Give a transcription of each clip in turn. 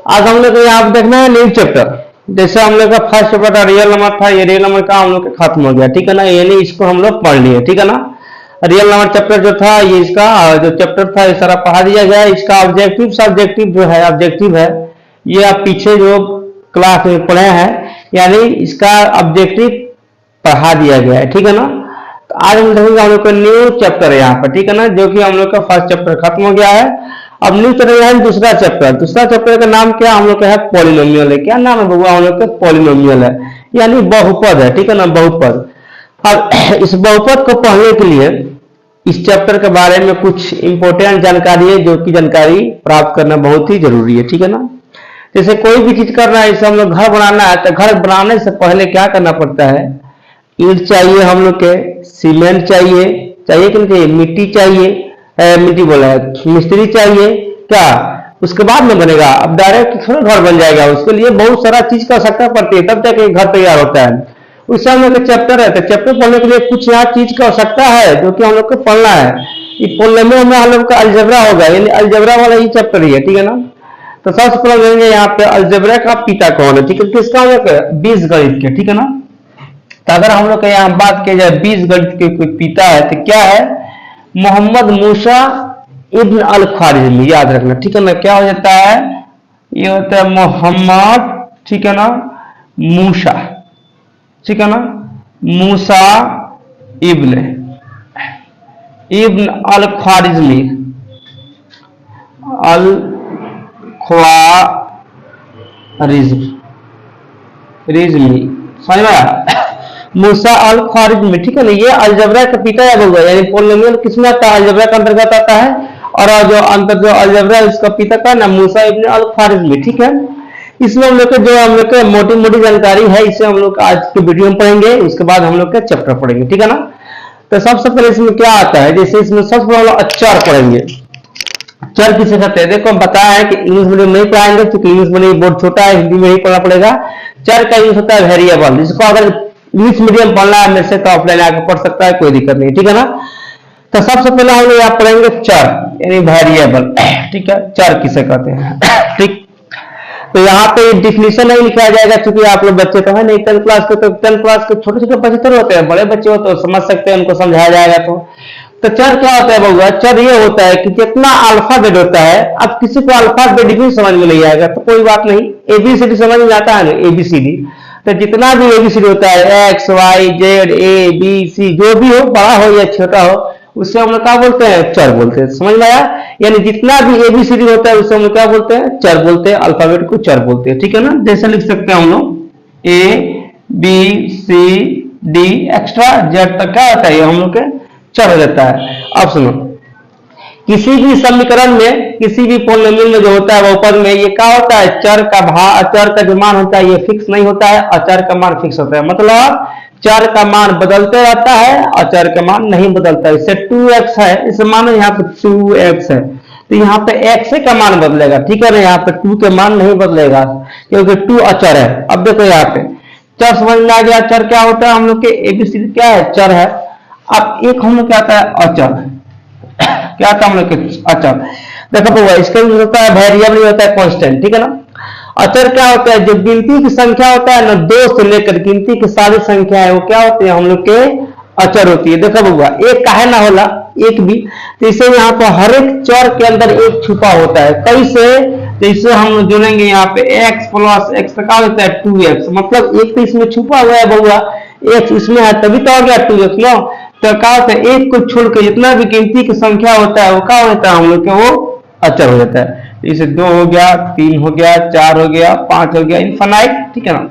आज हम लोग को यहाँ पे देखना है न्यू चैप्टर। जैसे हम लोग का फर्स्ट चैप्टर था रियल नंबर था, ये रियल नंबर का हम लोग का खत्म हो गया, ठीक है ना। यानी इसको हम लोग पढ़ लिए, ठीक है ना। रियल नंबर चैप्टर जो था ये इसका जो चैप्टर था ये सारा पढ़ा दिया गया। इसका ऑब्जेक्टिव सब्जेक्टिव जो है ऑब्जेक्टिव है ये आप पीछे जो क्लास में पढ़े हैं, यानी इसका ऑब्जेक्टिव पढ़ा दिया गया है, ठीक है ना। तो आज हम देखेंगे हम लोग का न्यू चैप्टर है यहाँ पर, ठीक है ना, जो कि हम लोग का फर्स्ट चैप्टर खत्म हो गया है। अब न्यू चैप्टर है दूसरा चैप्टर। दूसरा चैप्टर का नाम क्या हम लोग का है? पॉलिनोमियल है। क्या नाम है बबुआ? हम लोग का पॉलिनोमियल है, यानी बहुपद है, ठीक है ना, बहुपद। अब इस बहुपद को पढ़ने के लिए इस चैप्टर के बारे में कुछ इंपॉर्टेंट जानकारी है, जो कि जानकारी प्राप्त करना बहुत ही जरूरी है, ठीक है ना। जैसे कोई भी चीज करना है, जैसे हम लोग घर बनाना है, तो घर बनाने से पहले क्या करना पड़ता है? ईंट चाहिए हम लोग के, सीमेंट चाहिए, चाहिए कि नहीं? मिट्टी चाहिए, मिट्टी बोला है, मिस्त्री चाहिए क्या, उसके बाद में बनेगा। अब डायरेक्ट थोड़ा घर बन जाएगा, उसके लिए बहुत सारा चीज की आवश्यकता पड़ती है, तब जाके घर तैयार होता है। उससे हम लोग का चैप्टर है, तो चैप्टर पढ़ने के लिए कुछ यहाँ चीज की आवश्यकता है जो कि हम लोग को पढ़ना है। ये पढ़ने में हम लोग का अलजेब्रा होगा, यानी अलजेब्रा वाला ही चैप्टर ही है, ठीक है ना। तो सबसे पहले लेंगे यहाँ पे अलजेब्रा का पिता कौन है, ठीक है, किसका हम लोग बीजगणित के, ठीक है ना। तो अगर हम लोग यहाँ बात की जाए बीजगणित के कोई पिता है तो क्या है? मोहम्मद मूसा इब्न अल ख्वारिज़मी, याद रखना, ठीक है ना। क्या हो जाता है? ये होता है मोहम्मद, ठीक है ना, मूसा, ठीक है ना, मूसा इब्न अल ख्वारिज़मी, अल ख्वारिज़मी, समझ में आया? मूसा अल ख्वारिज़मी, ठीक है ना। ये अलजबरा का पिता है बबुआ, यानी पॉलिनोमियल किसमें आता है? अलजबरा का अंतर्गत आता है। और जो अंतर जो अलजबरा है उसका पिता का ना मूसा इब्न अल ख्वारिज़मी, ठीक है। इसमें हम लोग के जो हम लोग के मोटी मोटी जानकारी है, इसे हम लोग आज के वीडियो में पढ़ेंगे, उसके बाद हम लोग के चैप्टर पढ़ेंगे, ठीक है ना। तो सबसे पहले इसमें क्या आता है? जैसे इसमें सबसे पहले अक्षर पढ़ेंगे। चर किसे कहते हैं? देखो हम बताया है कि इंग्लिश मीडियम नहीं पढ़ाएंगे, क्योंकि इंग्लिश मीडियम बोर्ड छोटा है, हिंदी में ही पढ़ना पड़ेगा। चर का यूज होता है वेरिएबल, जिसको अगर इंग्लिश मीडियम पढ़ना है मेरे से तो ऑफलाइन आके पढ़ सकता है, कोई दिक्कत नहीं, ठीक है ना। तो सबसे पहले हम लोग यहाँ पढ़ेंगे चर, यानी वेरिएबल, ठीक है। चर किसे कहते हैं, ठीक। तो यहाँ पे डिफिनेशन नहीं लिखा जाएगा, क्योंकि आप लोग बच्चे तो है नहीं 10th क्लास के, तो 10th क्लास के छोटे छोटे बच्चे तो होते हैं, बड़े बच्चे हो तो समझ सकते हैं, उनको समझाया जाएगा। तो चर क्या होता है बउआ? चर ये होता है कि जितना अल्फाबेट होता है, अब किसी को अल्फाबेट भी समझ में नहीं आएगा तो कोई बात नहीं, एबीसीडी समझ में आता है ना, एबीसीडी। तो जितना भी एबीसीडी होता है, X Y Z A B C, जो भी हो, बड़ा हो या छोटा हो, उससे हम लोग क्या बोलते हैं? चर बोलते हैं, समझ में आया? यानी जितना भी एबीसीडी होता है उससे हम लोग क्या बोलते हैं? चर बोलते हैं, अल्फाबेट को चर बोलते हैं, ठीक है ना। जैसे लिख सकते हैं हम लोग A B C D extra Z तक क्या होता है? ये हम लोग के चर हो जाता है। अब सुनो, किसी भी समीकरण में, किसी भी पॉलिनोमियल में जो होता है बहुपद में, ये क्या होता है? चर का अचर का जो मान होता है ये फिक्स नहीं होता है, अचर का मान फिक्स होता है। मतलब चर का मान बदलते रहता है, अचर का मान नहीं बदलता है। इससे 2x है, इसे मानो यहाँ पे 2x है, तो यहाँ पे x का मान बदलेगा, ठीक है ना। यहाँ पे 2 के मान नहीं बदलेगा, क्योंकि 2 अचर है। अब देखो यहाँ पे चर समझ में आ गया। चर क्या होता है? हम लोग के एबीसीडी क्या है? चर है। अब एक हम लोग क्या आता है? अचर। क्या आता है हम लोग के? अचर। देखो तो इसका यूज होता है वेरिएबल, होता है कांस्टेंट, ठीक है ना। अचर क्या होता है? जो गिनती की संख्या होता है ना, 2 से लेकर गिनती की सारी संख्या है, वो क्या होती है? हम लोग के अचर होती है। देखो बउआ, एक काहे ना होला, एक भी, तो इसे यहाँ पर हर एक चर के अंदर एक छुपा होता है। कैसे? जैसे हम जोड़ेंगे यहाँ पे x प्लस x का होता है 2x, मतलब एक तो इसमें छुपा हुआ है बउआ, x इसमें है तभी तो हो गया 2x नो। तो क्या होता है? एक को छोड़ के जितना भी गिनती की संख्या होता है वो क्या होता है? हम लोग के वो अचर हो जाता है। इसे 2 हो गया, 3 हो गया, 4 हो गया, 5 हो गया, इनफाइनाइट, ठीक है ना।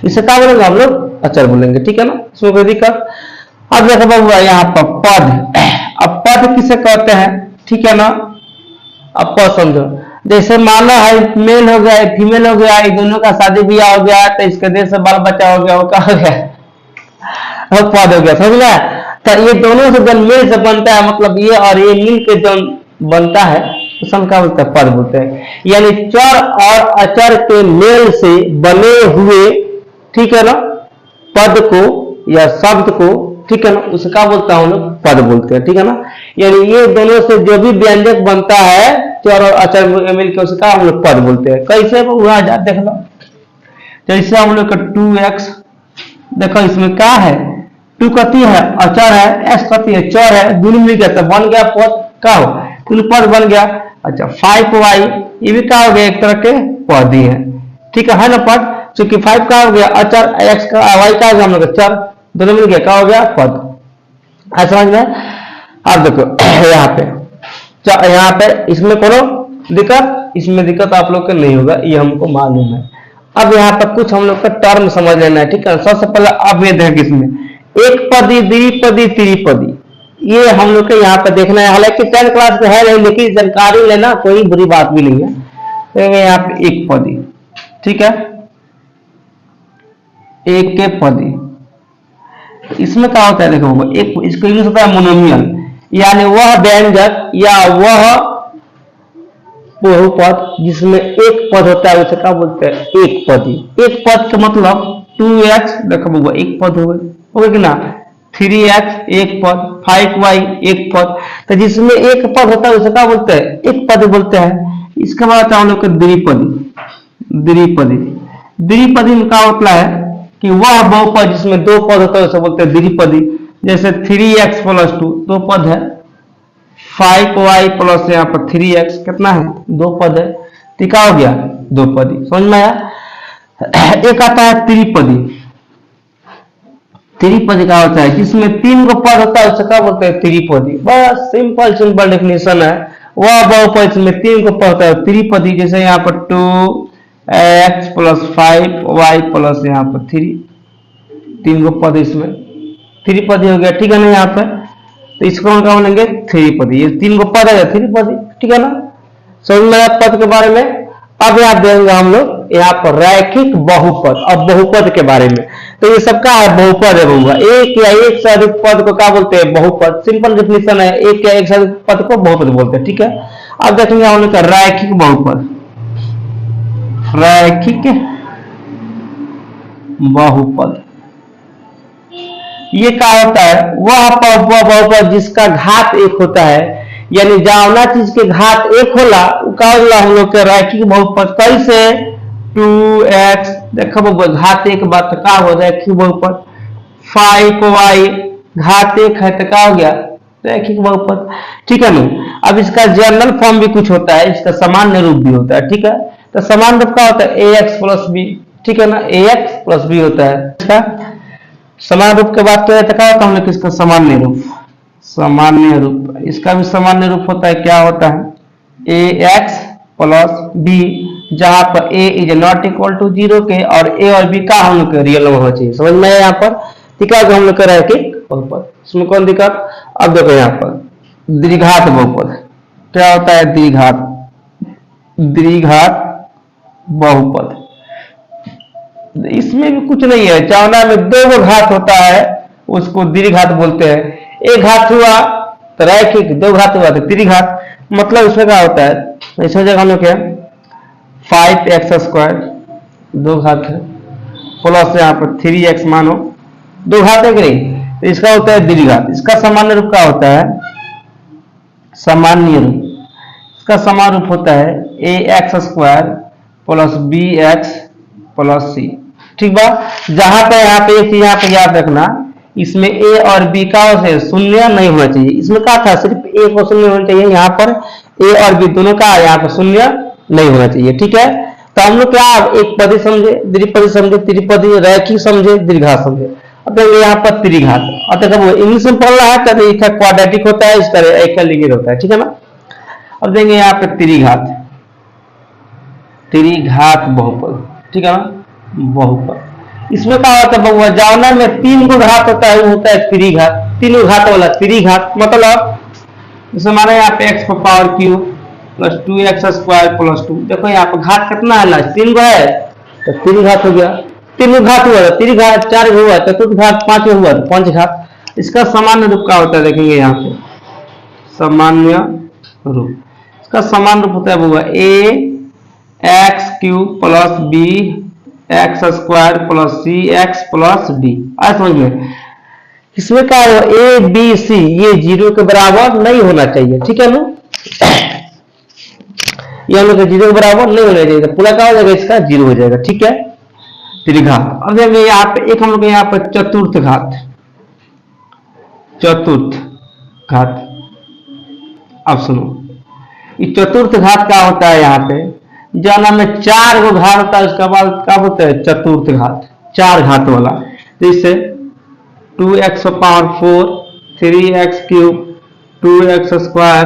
इसे क्या बोलेंगे? हम लोग अचर बोलेंगे, ठीक है ना, इसमें कोई दिक्कत। अब देखो बाबू यहाँ पर पद। अब पद किसे कहते हैं? ठीक है ना। अब पद समझो, जैसे माना है मेल हो गया, फीमेल हो गया, इन दोनों का शादी ब्याह हो गया, तो इसके देश से बाल बच्चा हो गया, वो क्या हो गया? पद हो गया, समझ गया। तो ये दोनों से जब मेल से बनता है, मतलब ये और ये मिल के जो बनता है उसे क्या बोलते हैं? पद बोलते हैं। यानी चर और अचर के मेल से बने हुए, ठीक है ना, पद को या शब्द को, ठीक है ना, उसका बोलता हूं लोग पद बोलते हैं, ठीक है ना। यानी ये दोनों से जो भी व्यंजक बनता है चर और अचर मिल के उसका हम लोग पद बोलते हैं। कैसे हुआ जा देख लो, जैसे हम लोग का 2x, देखो इसमें क्या है, 2 कती है अचर है, x कती है चर है, दोनों मिल गया तो बन गया पद, क्या हो तीन पद बन गया। अच्छा 5y ये भी क्या हो गया, एक तरह के पद ही है, ठीक है ना पद, क्योंकि 5 का हो गया अचर, x का y का हम लोग चर, दोनों मिल गया क्या हो गया पद। समझ में। अब देखो यहाँ पे इसमें कोनो दिक्कत, इसमें दिक्कत आप लोग का नहीं होगा, ये हमको मालूम है। अब यहाँ पर कुछ हम लोग का टर्म समझ लेना है, ठीक है। सबसे पहले अब ये देख, इसमें एक पदी, द्विपदी, त्रिपदी, ये हम लोग के यहाँ पे देखना है। हालांकि 10th क्लास में है नहीं, लेकिन जानकारी लेना कोई बुरी बात भी नहीं है। तो यहाँ पे एक पदी, ठीक है, एक के पदी, इसमें क्या होता है देखो, एक इसको यूज होता है मोनोमियल, यानी वह व्यंजक या वह बहुपद जिसमें एक पद होता है उसे क्या बोलते हैं, एक पदी। एक पद का मतलब 2x देखो एक पद हो गया कि ना, 3x एक पद, 5y एक पद, तो जिसमें एक पद होता है उसे क्या बोलते हैं, एक पद बोलते हैं। इसका मतलब हम लोग द्विपदी। द्विपदी, द्विपदी में क्या होता है कि वह बहुपद जिसमें दो पद होता है उसे बोलते हैं द्विपदी। जैसे 3x प्लस 2 दो पद है, 5y प्लस यहाँ पर 3x कितना है, दो पद है, टिका हो गया दो पदी। समझ में आया। एक आता है त्रिपदी। त्रिपदी का होता है जिसमें 3 को पद होता है उसे क्या बोलते हैं, त्रिपदी। बस सिंपल सिंपल डेफिनेशन है, वह बहुपद जिसमें 3 को पद होता है त्रिपदी। जैसे यहाँ पर 2x प्लस 5y प्लस यहाँ पर 3, 3 को पद इसमें त्रिपदी हो गया, ठीक है ना। यहाँ पे तो इसको हम क्या बोलेंगे, त्रिपदी। ये 3 को पद है त्रिपदी, ठीक है ना। समझ में आया पद के बारे में। अब यहाँ देखेंगे हम लोग यहाँ पर रैखिक बहुपद। अब बहुपद के बारे में, तो ये सबका है बहुपद है बहुआ, एक या एक से अधिक पद को क्या बोलते हैं, बहुपद। सिंपल डेफिनेशन है, एक या एक से अधिक पद को बहुपद बोलते हैं, ठीक है। अब देखेंगे हम लोग रैखिक बहुपद। रैखिक बहुपद ये क्या होता है, वह बहुपद जिसका घात एक होता है, यानी जावना चीज के घात एक होला का हम लोग के रैखिक बहुपद। कैसे 2x देखो घात एक बात का हो रैखिक बहुपद, 5y घात एक है तो क्या हो गया, रैखिक बहुपद, ठीक है ना। अब इसका जनरल फॉर्म भी कुछ होता है, इसका सामान्य रूप भी होता है, ठीक है। तो सामान्य रूप क्या होता है, ax प्लस b, ठीक है ना, ax प्लस b होता है। इसका समान रूप की बात करें तो क्या होता है हम लोग इसका सामान्य रूप। सामान्य रूप, इसका भी सामान्य रूप होता है, क्या होता है ax प्लस b, जहां पर a is not equal to 0 के और a और b का हम लोग के रियल होना चाहिए। समझ में आया यहाँ पर, ठीक है। हम लोग कर रहे हैं बहुपद, इसमें कौन दिक्कत। अब देखो यहाँ पर द्विघात बहुपद क्या होता है, द्विघात, द्विघात बहुपद। इसमें भी कुछ नहीं है, चावना में दो घात होता है उसको द्विघात बोलते हैं। एक घात हुआ तो रैखिक, दो घात हुआ तो त्रिघात। मतलब इसमें क्या होता है, इसमें जगह हम लोग क्या 5x² दो घात है, प्लस यहाँ पर 3x मानो दो घात है कि नहीं, तो इसका होता है द्विघात। इसका सामान्य रूप क्या होता है, सामान्य रूप, इसका सामान्य रूप होता है ax² plus bx plus c, ठीक बा। जहां पे यहाँ पे एक चीज यहाँ पे याद रखना, इसमें a और b का शून्य नहीं होना चाहिए। इसमें क्या था, सिर्फ a को शून्य होना चाहिए, यहाँ पर a और b दोनों का यहाँ पर शून्य नहीं होना चाहिए, ठीक है। तो हम लोग क्या एक पदी समझे, द्विपदी समझे, त्रिपदी, रैखिक समझे, द्विघात समझे। अब यहाँ पर त्रिघात, और देखो इंग्लिश में पढ़ना है तो इसका क्वाड्रेटिक होता है, इसका एकलिक होता है, ठीक है ना। अब देंगे यहाँ पे त्रिघात, त्रिघात बहुपद, ठीक है ना, बहुपद। इसमें क्या होता है बहुपद, जावना में 3 को घात होता है वो होता है त्रिघात, 3 घात वाला त्रिघात। मतलब जैसे हमारे यहाँ पे x power Q plus 2x² plus 2, देखो यहाँ पे घात कितना है ना, 3 को है तो त्रिघात हो गया, 3 घात हुआ त्रिघात, 4 हुआ चतुर्घात, 5 हुआ तो पंचघात। इसका सामान्य रूप क्या होता है, देखेंगे यहाँ पे सामान्य रूप, इसका सामान्य रूप होता है वो ax³ plus bx² plus cx plus d। आज समझ में, इसमें क्या है a b c ये 0 के बराबर नहीं होना चाहिए, ठीक है ना। ये हम लोग जीरो के बराबर नहीं होना चाहिए, पूरा क्या हो जाएगा, इसका जीरो हो जाएगा। ठीक है, त्रिघात। अब देखिए यहाँ पे एक हम लोग यहाँ पर चतुर्थ घात, चतुर्थ घात। अब सुनो, ये चतुर्थ घात क्या होता है, यहाँ पे जाना में 4 गो घात होता है, उसके बाद क्या बोलते हैं, चतुर्थ घात, 4 घात वाला। तो इससे 2x power 4, 3x cube, 2x square,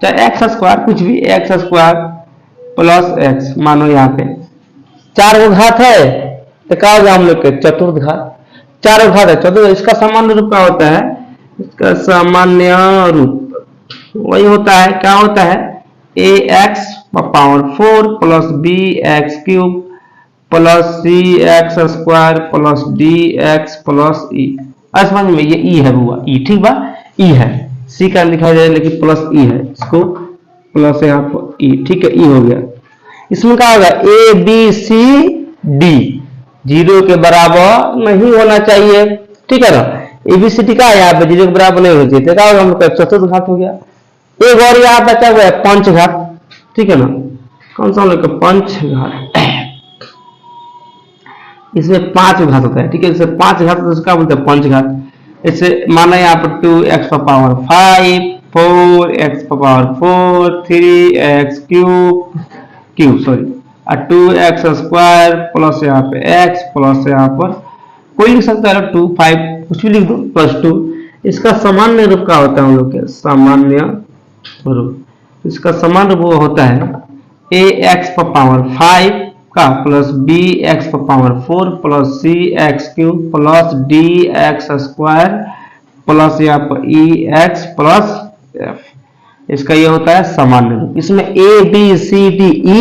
चाहे x स्क्वायर कुछ भी, x स्क्वायर प्लस x, मानो यहाँ पे 4 गो घात है, तो क्या होगा हम लोग के चतुर्थ घात, 4 गो घात है चतुर्थ। इसका सामान्य रूप क्या होता है, इसका सामान्य रूप वही होता है, क्या होता है, ax power 4 plus bx cube plus cx square plus dx plus e। समझ में, ये e है बुआ, e ठीक बा, e है, c का लिखा जाए लेकिन प्लस e है, इसको प्लस यहाँ पर e, ठीक है, e हो गया। इसमें क्या होगा, a b c d 0 के बराबर नहीं होना चाहिए, ठीक है ना, ए बी सी डी का यहाँ पे 0 के बराबर नहीं होना चाहिए, क्या होगा, हम लोग चतुर्थ घात हो गया। एक और यहाँ बचा हुआ है पंचघात, ठीक है ना, कौन सा हम लोग का पंचघात, इसमें 5 घात होता है, ठीक है, इससे 5 घात तो क्या बोलते हैं, पंचघात। इससे माना यहाँ पर 2x power 5, 4x power 4, 3x cube sorry, और 2x स्क्वायर प्लस यहाँ पे x प्लस यहाँ पर कोई लिख सकता है 2, 5 कुछ भी लिख दो, प्लस 2। इसका सामान्य रूप का होता है हम लोग के, सामान्य रूप, इसका सामान्य रूप होता है ax पावर 5 का plus bx power 4 plus cx cube plus dx square plus यहाँ पर ex प्लस f, इसका ये होता है सामान्य रूप। इसमें a b c d e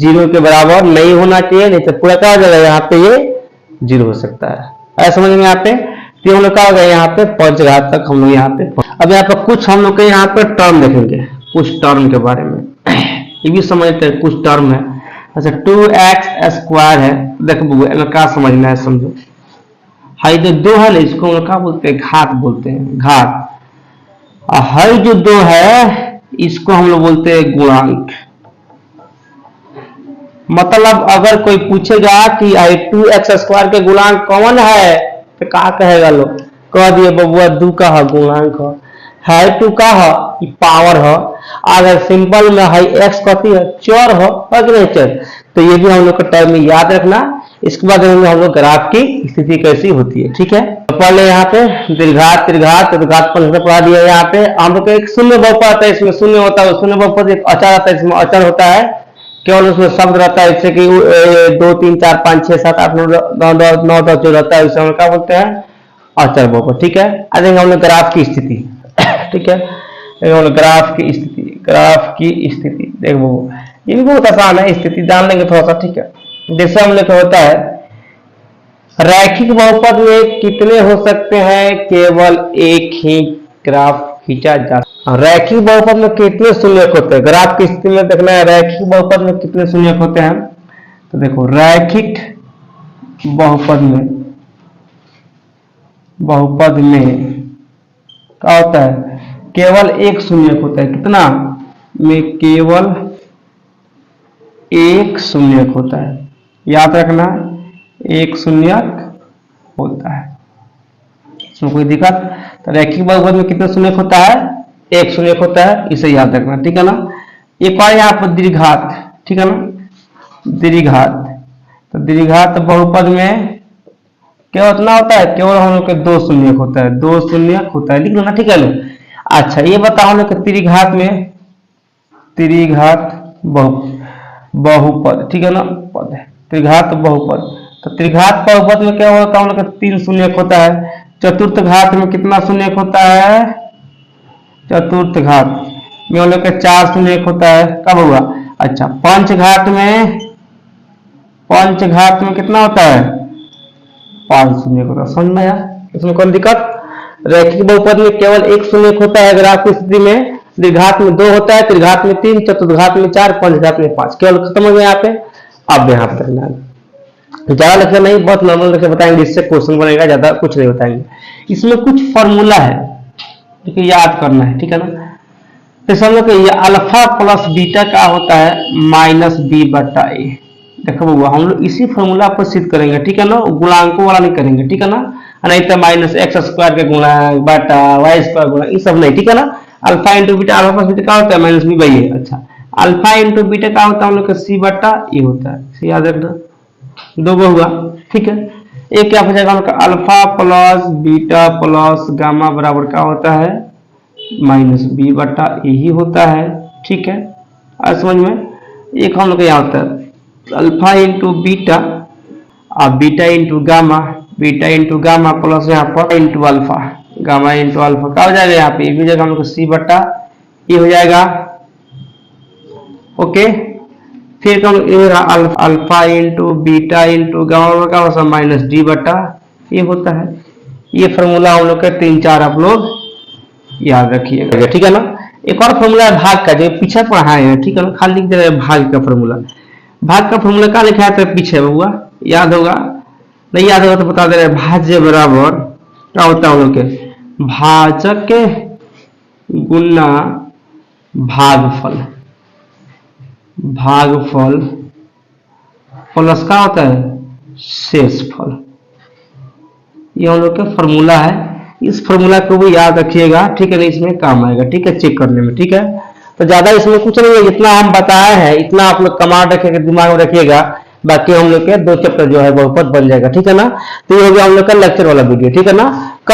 0 के बराबर नहीं होना चाहिए, नहीं तो पूरा क्या हो जाएगा, यहाँ पे ये 0 हो सकता है। ऐसा समझ में यहाँ पे, तो हम लोग क्या हो गया, यहाँ पे पंचघात तक हम लोग यहाँ पे। अब यहाँ पे कुछ हम लोग के यहाँ पे टर्म देखेंगे, कुछ टर्म के बारे में ये भी समझते हैं, कुछ टर्म है। अच्छा 2x स्क्वायर है, देखो क्या समझना है, समझो, हाई जो 2 है ना, इसको हम लोग क्या बोलते हैं, घात बोलते हैं, घात। और हाई जो 2 है इसको हम लोग बोलते हैं गुणांक। मतलब अगर कोई पूछेगा कि 2x स्क्वायर के गुणांक कौन है, तो क्या कहेगा लोग, कह दिए बबुआ 2 का है गुणांक है, 2 का है पावर है। अगर सिंपल में है x कथी है, चर है, नहीं चर, तो ये भी हम लोग का टर्म में याद रखना। इसके बाद हम लोग ग्राफ की स्थिति कैसी होती है, ठीक है। तो पहले यहाँ पे दीर्घात, त्रिघात, त्रिघात पढ़ा दिया। यहाँ पे हम लोग एक शून्य बहुपद है, इसमें शून्य होता है, शून्य बहुपद एक अचर आता है, इसमें अचर होता है, केवल उसमें शब्द रहता है, जैसे कि 2 3 4 5 6 7 8 9 10 जो रहता है, उसे हम क्या बोलते हैं, अचर बहुपद, ठीक है। आज हम लोग ग्राफ की स्थिति, ठीक है, हम लोग ग्राफ की स्थिति, ग्राफ की स्थिति देखो, ये भी बहुत आसान है, स्थिति जान लेंगे थोड़ा सा, ठीक है। जैसे हम लोग होता है, रैखिक बहुपद में कितने हो सकते हैं, केवल एक ही ग्राफ खींचा जा सकता है। रैखिक बहुपद में कितने शून्यक होते हैं, ग्राफ की स्थिति में देखना है, रैखिक बहुपद में कितने शून्यक होते हैं। तो देखो रैखिक बहुपद में क्या होता है, केवल एक शून्यक होता है, कितना में, केवल एक शून्यक होता है, याद रखना, एक शून्यक होता है, इसमें कोई दिक्कत। तो रैखिक बहुपद में कितने शून्यक होता है, एक शून्यक होता है, इसे याद रखना, ठीक है ना। एक और यहाँ पर द्विघात, ठीक है ना, द्विघात। तो द्विघात बहुपद में क्या उतना होता है, केवल हम लोग के 2 शून्यक होता है, 2 शून्यक होता है, लिख लो ना, ठीक है लो। अच्छा ये बताओ हम लोग के त्रिघात में, त्रिघात बहुपद, ठीक है ना, पद है त्रिघात बहुपद। तो त्रिघात बहुपद में क्या होता है, हम लोग का 3 शून्यक होता है। चतुर्थ घात में कितना शून्यक होता है, चतुर्थ घात में हम लोग का 4 शून्यक होता है, कब हुआ। अच्छा पंचघात में कितना होता है, 5 शून्यक होता है, समझ में आया, इसमें कोई दिक्कत। रैखिक बहुपद में केवल एक शून्यक होता है ग्राफ की स्थिति में, द्विघात में 2 होता है, त्रिघात में 3, चतुर्घात में 4, पंचघात में 5, केवल खत्म हो गया यहाँ पे। अब यहाँ पे करना है, ज्यादा लिखना नहीं, बहुत नॉर्मल लिख बताएंगे, इससे क्वेश्चन बनेगा, ज्यादा कुछ नहीं बताएंगे। इसमें कुछ फॉर्मूला है जो याद करना है, ठीक है ना। तो समझो कि ये अल्फा प्लस बीटा का होता है माइनस बी बटा ए। देखो बउआ हम लोग इसी फॉर्मूला पर सिद्ध करेंगे, ठीक है ना, गुणांकों वाला नहीं करेंगे, ठीक है ना, नहीं तो माइनस एक्स स्क्वायर के गुणांक बटा वाई स्क्वायर गुणा ये सब नहीं, ठीक है ना। Alpha into beta, alpha plus beta क्या होता है माइनस बी बाई ए। अच्छा, अल्फा इंटू बीटा क्या होता है हम लोग का सी बटा ए होता है, सी याद रखना, दो गो हुआ, ठीक है। एक क्या हो जाएगा हम लोग का alpha plus beta plus gamma बराबर क्या होता है माइनस बी बटा ए ही होता है, ठीक है। आज समझ में। एक हम लोग का यहाँ होता है अल्फा इंटू बीटा और बीटा इंटू गामा प्लस यहाँ पर into alpha, gamma into alpha क्या हो जाएगा यहाँ पे, भी जगह हम लोग को सी बटा ये हो जाएगा, ओके। फिर alpha into beta into gamma का होता है माइनस डी बटा ये होता है। ये फॉर्मूला हम लोग का 3-4 आप लोग याद रखिएगा, ठीक है ना। एक और फॉर्मूला है भाग का, जो पीछे पढ़ाए हैं, ठीक है ना, खाली लिख दे रहे हैं भाग का फॉर्मूला। भाग का फॉर्मूला क्या लिखा है पीछे बउआ, याद होगा, नहीं याद होगा तो बता दे रहे हैं। भाज्य बराबर क्या होता है हम लोग के भाजक के गुना भागफल, भागफल प्लस क्या होता है शेषफल। ये हम लोग का फॉर्मूला है, इस फॉर्मूला को भी याद रखिएगा, ठीक है ना, इसमें काम आएगा, ठीक है, चेक करने में, ठीक है। तो ज्यादा इसमें कुछ नहीं है, जितना हम बताए हैं इतना आप लोग कमांड रखिएगा, दिमाग में रखिएगा, बाकी हम लोग के 2 चैप्टर जो है बहुपद बन जाएगा, ठीक है ना। तो ये हो गया हम लोग का लेक्चर वाला वीडियो, ठीक है ना। कल